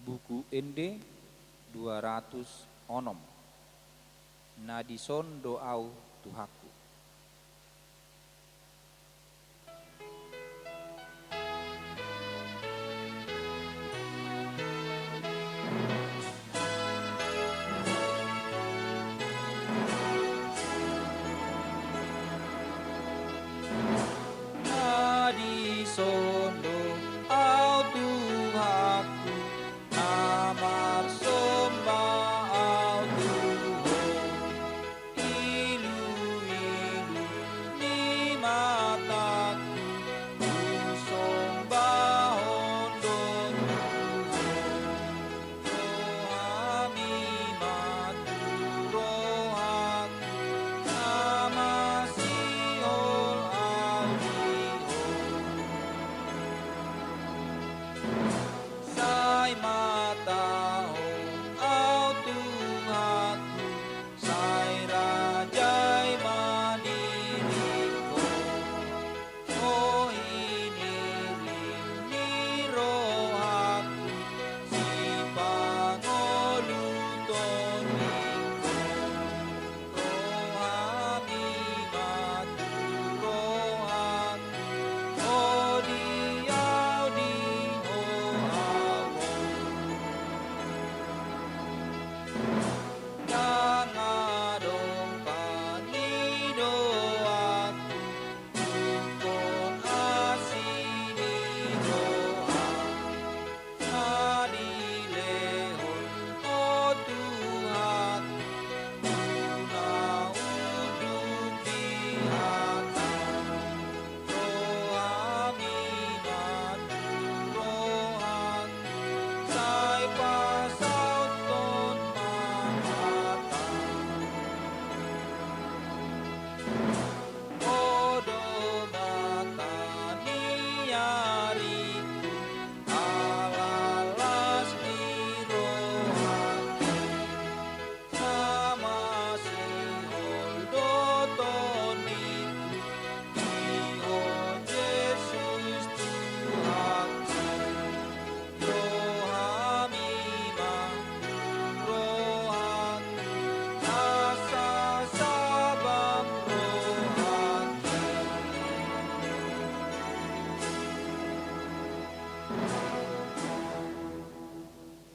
Buku Ende 200 onom. Nadison doau Tuhaku. Nadison doau Tuhaku, amar sombah au Tuhan. Ilu-ilu ni mataku, ku sombah ondon Tuhan. Rohami matu rohaku, nama Siol Sai mata